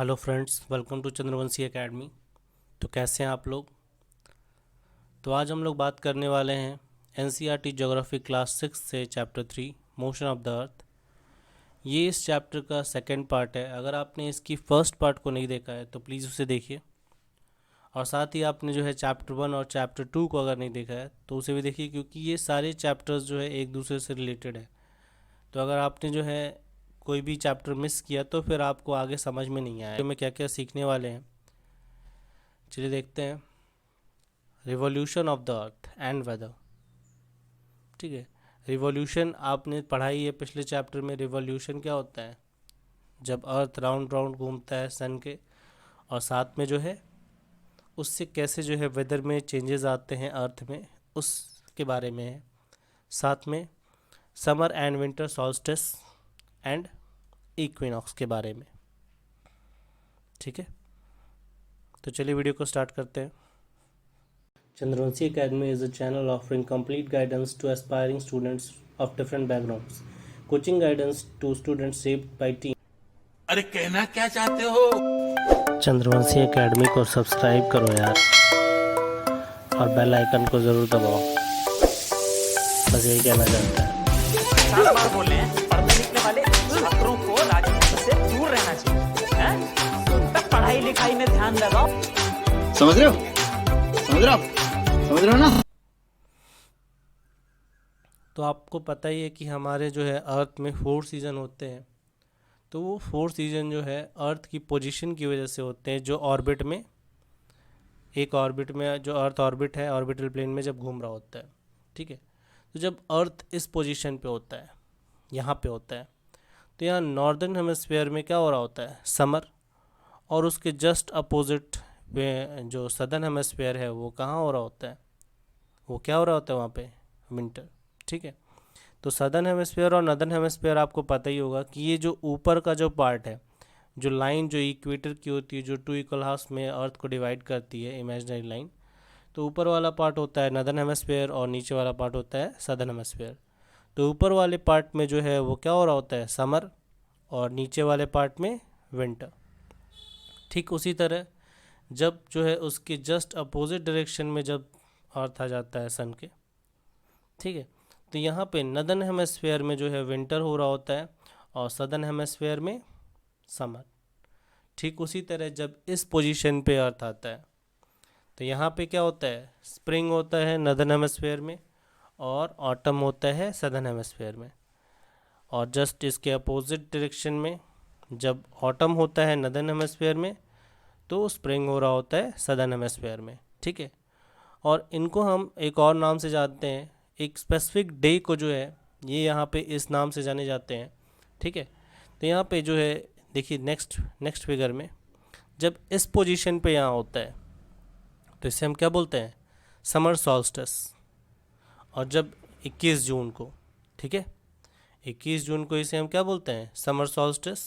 Hello friends, welcome to Chandravanshi Academy. तो कैसे हैं आप लोग? तो आज हम लोग बात करने वाले हैं एनसीईआरटी ज्योग्राफी क्लास 6 से चैप्टर 3 मोशन ऑफ द अर्थ। ये इस चैप्टर का सेकंड पार्ट है। अगर आपने इसकी फर्स्ट पार्ट को नहीं देखा है तो प्लीज़ उसे देखिए, और साथ ही आपने जो है चैप्टर 1 और चैप्टर 2 को अगर नहीं देखा है तो उसे भी देखिए, क्योंकि ये सारे चैप्टर्स जो है एक दूसरे से रिलेटेड है। तो अगर आपने जो है कोई भी चैप्टर मिस किया तो फिर आपको आगे समझ में नहीं आया तो में क्या क्या सीखने वाले हैं। चलिए देखते हैं। Revolution of the earth and weather. ठीक है, रिवॉल्यूशन आपने पढ़ाई है पिछले चैप्टर में। रिवॉल्यूशन क्या होता है? जब अर्थ राउंड राउंड घूमता है सन के, और साथ में जो है उससे कैसे जो है वेदर में चेंजेस आते हैं अर्थ में, उसके बारे में है। साथ में summer and winter solstice and equinox के बारे में। ठीक है, तो चलिए वीडियो को स्टार्ट करते हैं। Chandravanshi Academy is a channel offering complete guidance to aspiring students of different backgrounds. Coaching guidance to students shaped by team. अरे कहना क्या चाहते हो? चंद्रवंशी एकेडमी को सब्सक्राइब करो यार, और बेल आइकन को ज़रूर दबाओ। बस यही कहना चाहता है। बार बार बोले हैं, पढ़ने लिखने वाले छात्रों को राजनीति से दूर रहना चाहिए, हैं? तो पढ़ाई लिखाई में ध्यान लगाओ। समझ रहे हो? समझ रहे हो ना? तो आपको पता ही है कि हमारे जो है अर्थ में 4 सीज़न होते हैं। तो वो 4 सीज़न जो है अर्थ की पोजीशन की वजह से होते हैं, जो ऑर्बिट में, एक ऑर्बिट में, जो अर्थ ऑर्बिट है ऑर्बिटल प्लेन में जब घूम रहा होता है। ठीक है, तो जब अर्थ इस पोजीशन पे होता है, यहाँ पे होता है, तो यहाँ नॉर्दर्न हेमिस्फीयर में क्या हो रहा होता है? समर। और उसके जस्ट अपोजिट में जो सदर्न हेमिस्फीयर है वो कहाँ हो रहा होता है? वो क्या हो रहा होता है वहाँ पे? विंटर। ठीक है, तो सदर्न हेमिस्फीयर और नॉर्दर्न हेमिस्फीयर आपको पता ही होगा कि ये जो ऊपर का जो पार्ट है, जो लाइन जो इक्वेटर की होती है, जो 2 इक्वल हाफ्स में अर्थ को डिवाइड करती है, इमेजिनरी लाइन, तो ऊपर वाला पार्ट होता है नॉर्दर्न हेमिस्फीयर और नीचे वाला पार्ट होता है सदर्न हेमिस्फीयर। तो ऊपर वाले पार्ट में जो है वो क्या हो रहा होता है? समर, और नीचे वाले पार्ट में विंटर। ठीक उसी तरह जब जो है उसके जस्ट अपोजिट डायरेक्शन में जब अर्थ आ जाता है सन के, ठीक है, तो यहाँ पे नदर्न हेमिस्फीयर में जो है विंटर हो रहा होता है और सदर्न हेमिस्फीयर में समर। ठीक उसी तरह जब इस पोजीशन पे अर्थ आता है तो यहाँ पे क्या होता है? स्प्रिंग होता है नदर्न हेमिस्फीयर में और ऑटम होता है सदर्न हेमिस्फीयर में। और जस्ट इसके अपोजिट डायरेक्शन में जब ऑटम होता है नदर्न हेमिस्फीयर में तो स्प्रिंग हो रहा होता है सदर्न हेमिस्फीयर में। ठीक है, और इनको हम एक और नाम से जानते हैं, एक स्पेसिफिक डे को जो है ये यहाँ पे इस नाम से जाने जाते हैं। ठीक है, तो यहाँ पे जो है देखिए नेक्स्ट फिगर में जब इस पोजीशन पे यहाँ होता है तो इसे हम क्या बोलते हैं? Summer solstice. और जब 21 जून को, ठीक है, 21 जून को इसे हम क्या बोलते हैं? Summer solstice.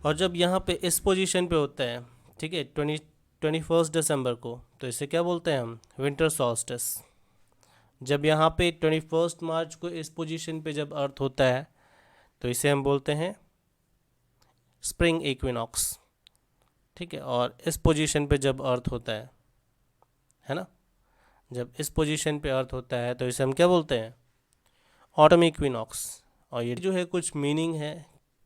और जब यहाँ पे इस पोजीशन पे होता है, ठीक है, 21 दिसंबर को, तो इसे क्या बोलते हैं हम? Winter solstice. जब यहाँ पे 21 मार्च को इस पोजीशन पे जब अर्थ होता है तो इसे हम बोलते हैं स्प्रिंग इक्विनॉक्स। ठीक है, और इस पोजीशन पे जब अर्थ होता है ना, जब इस पोजीशन पे अर्थ होता है तो इसे हम क्या बोलते हैं? Autumn equinox. और ये जो है कुछ मीनिंग है,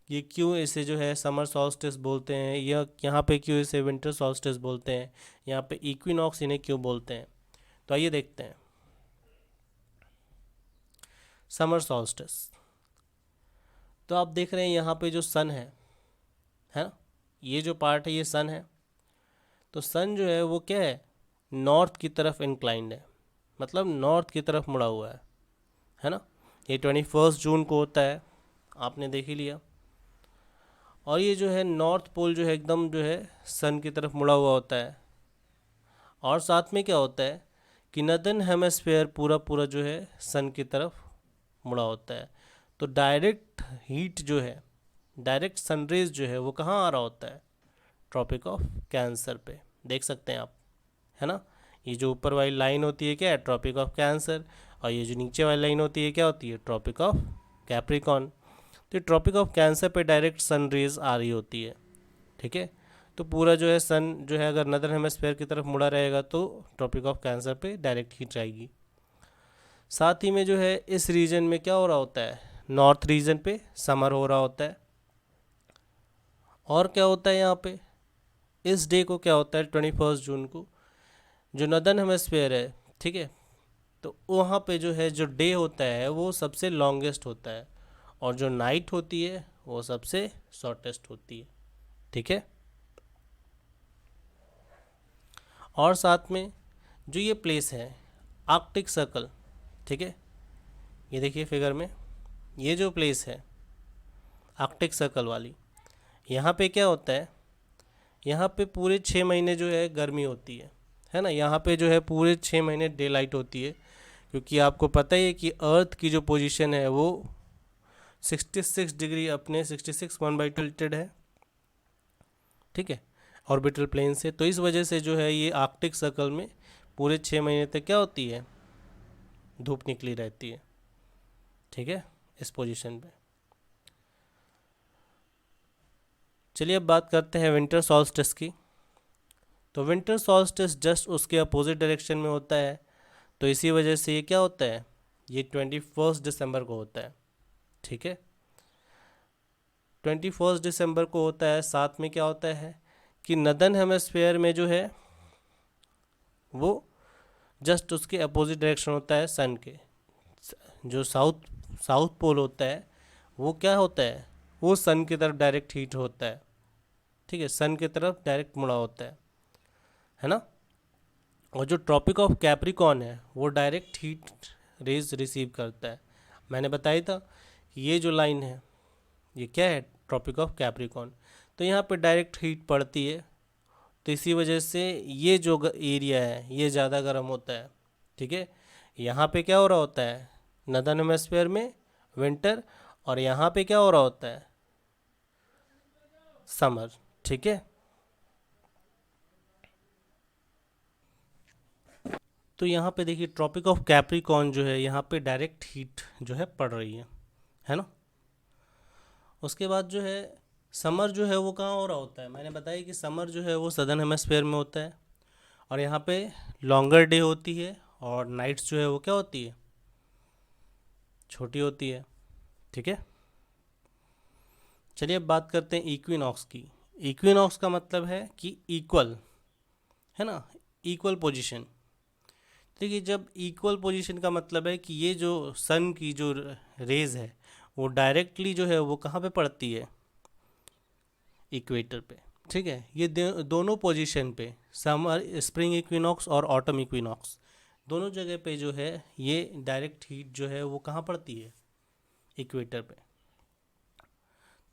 ये क्यों इसे जो है समर सॉल्स्टिस बोलते हैं, या यहाँ पे क्यों इसे विंटर सॉल्स्टिस बोलते हैं, यहाँ पे इक्विनॉक्स इन्हें क्यों बोलते हैं, तो आइए देखते हैं। समर सॉल्स्टिस, तो आप देख रहे हैं यहाँ पे जो सन है ना, ये जो पार्ट है ये सन है। तो सन जो है वो क्या है? नॉर्थ की तरफ इंक्लाइंड है, मतलब नॉर्थ की तरफ मुड़ा हुआ है ना। ये 21 जून को होता है, आपने देख ही लिया। और ये जो है नॉर्थ पोल जो है एकदम जो है सन की तरफ मुड़ा हुआ होता है। और साथ में क्या होता है कि नदर्न हेमिस्फीयर पूरा पूरा जो है सन की तरफ मुड़ा होता है। तो डायरेक्ट हीट जो है, डायरेक्ट सनरेज जो है वो कहाँ आ रहा होता है? ट्रॉपिक ऑफ कैंसर पे, देख सकते हैं आप, है ना। ये जो ऊपर वाली लाइन होती है क्या है? Tropic of Cancer. और ये जो नीचे वाली लाइन होती है क्या होती है? Tropic of Capricorn. तो ट्रॉपिक ऑफ कैंसर पे डायरेक्ट सन रेज आ रही होती है, ठीक है। तो पूरा जो है सन जो है अगर नदर हेमिस्फेयर की तरफ मुड़ा रहेगा तो ट्रॉपिक ऑफ कैंसर पे डायरेक्ट हीट आएगी। साथ ही में जो है इस रीजन में क्या हो रहा होता है, नॉर्थ रीजन पे समर हो रहा होता है। और क्या होता है यहाँ पे, इस डे को क्या होता है 21 जून को जो नदर्न हेमिस्फेयर है, ठीक है, तो वहाँ पे जो है जो डे होता है वो सबसे लॉन्गेस्ट होता है और जो नाइट होती है वो सबसे शॉर्टेस्ट होती है, ठीक है। और साथ में जो ये प्लेस है आर्कटिक सर्कल, ठीक है, ये देखिए फिगर में ये जो प्लेस है आर्कटिक सर्कल वाली, यहाँ पे क्या होता है, यहाँ पे पूरे 6 महीने जो है गर्मी होती है ना। यहाँ पे जो है पूरे 6 महीने डे लाइट होती है, क्योंकि आपको पता ही है कि अर्थ की जो पोजीशन है वो 66 डिग्री अपने 66 1/2 टिल्टेड है, ठीक है, ऑर्बिटल प्लेन से। तो इस वजह से जो है ये आर्कटिक सर्कल में पूरे 6 महीने तक क्या होती है, धूप निकली रहती है, ठीक है, इस पोजीशन पे। चलिए अब बात करते हैं विंटर सॉल्स्टिस की। तो विंटर सॉल्स्टिस जस्ट उसके अपोजिट डायरेक्शन में होता है, तो इसी वजह से ये क्या होता है, ये 21 दिसंबर को होता है, ठीक है, 21 दिसंबर को होता है। साथ में क्या होता है कि नदर्न हेमिस्फेयर में जो है वो जस्ट उसके अपोजिट डायरेक्शन होता है सन के। जो साउथ पोल होता है वो क्या होता है, वो सन की तरफ डायरेक्ट हीट होता है, ठीक है, सन की तरफ डायरेक्ट मुड़ा होता है ना। और जो ट्रॉपिक ऑफ कैप्रिकॉर्न है वो डायरेक्ट हीट रेज रिसीव करता है। मैंने बताया था कि ये जो लाइन है ये क्या है, ट्रॉपिक ऑफ कैप्रिकॉर्न। तो यहाँ पे डायरेक्ट हीट पड़ती है, तो इसी वजह से ये जो एरिया है ये ज़्यादा गर्म होता है, ठीक है। यहाँ पे क्या हो रहा होता है, नदर्न हेमिस्फेयर में विंटर, और यहाँ पे क्या हो रहा होता है, समर, ठीक है। तो यहाँ पे देखिए ट्रॉपिक ऑफ कैप्रिकॉर्न जो है यहाँ पे डायरेक्ट हीट जो है पड़ रही है ना। उसके बाद जो है समर जो है वो कहाँ हो रहा होता है, मैंने बताया कि समर जो है वो सदर्न हेमिस्फेयर में होता है, और यहाँ पे लॉन्गर डे होती है और नाइट्स जो है वो क्या होती है, छोटी होती है, ठीक है। चलिए अब बात करते हैं इक्विनॉक्स की। इक्विनॉक्स का मतलब है कि इक्वल, है ना, इक्वल पोजीशन। देखिए जब इक्वल पोजीशन का मतलब है कि ये जो सन की जो रेज है वो डायरेक्टली जो है वो कहाँ पे पड़ती है, इक्वेटर पे, ठीक है। ये दोनों पोजीशन पे समर स्प्रिंग इक्विनॉक्स और ऑटम इक्विनॉक्स दोनों जगह पे जो है ये डायरेक्ट हीट जो है वो कहाँ पड़ती है, इक्वेटर पे।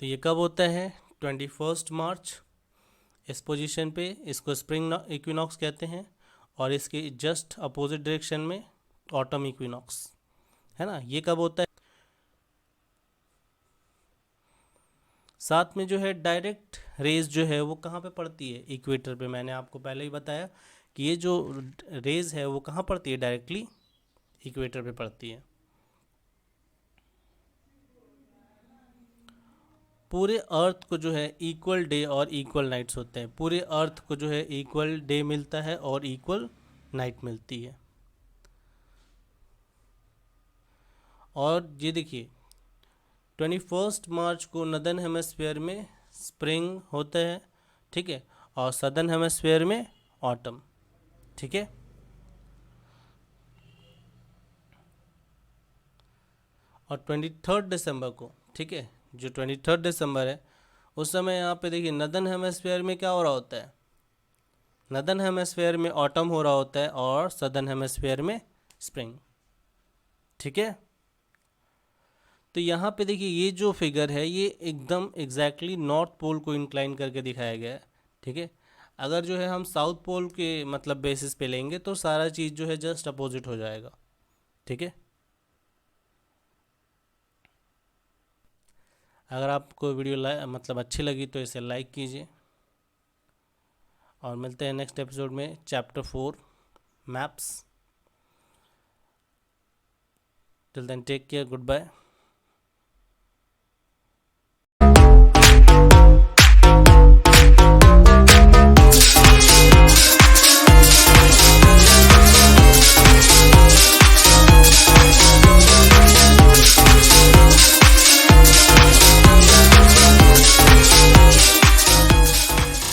तो ये कब होता है, 21 मार्च इस पोजीशन पे, इसको स्प्रिंग इक्विनॉक्स कहते हैं, और इसके जस्ट अपोजिट डायरेक्शन में ऑटम इक्विनॉक्स, है ना, ये कब होता है। साथ में जो है डायरेक्ट रेज जो है वो कहाँ पे पड़ती है, इक्वेटर पे। मैंने आपको पहले ही बताया कि ये जो रेज है वो कहाँ पड़ती है, डायरेक्टली इक्वेटर पे पड़ती है। पूरे अर्थ को जो है इक्वल डे और इक्वल नाइट्स होते हैं, पूरे अर्थ को जो है इक्वल डे मिलता है और इक्वल नाइट मिलती है। और ये देखिए 21 मार्च को नदर्न हेमिस्फेयर में स्प्रिंग होता है, ठीक है, और सदर्न हेमिस्फेयर में ऑटम, ठीक है। और 23 दिसंबर को, ठीक है, जो 23 दिसंबर है उस समय यहाँ पे देखिए नदर्न हेमिस्फेयर में क्या हो रहा होता है, नदर्न हेमिस्फेयर में ऑटम हो रहा होता है और सदर्न हेमिस्फेयर में स्प्रिंग, ठीक है। तो यहाँ पे देखिए ये जो फिगर है ये एकदम एग्जैक्टली नॉर्थ पोल को इंक्लाइन करके दिखाया गया है, ठीक है। अगर जो है हम साउथ पोल के मतलब बेसिस पे लेंगे तो सारा चीज़ जो है जस्ट अपोजिट हो जाएगा, ठीक है। अगर आपको वीडियो मतलब अच्छी लगी तो इसे लाइक कीजिए, और मिलते हैं नेक्स्ट एपिसोड में chapter 4 maps. Till then take care, good bye.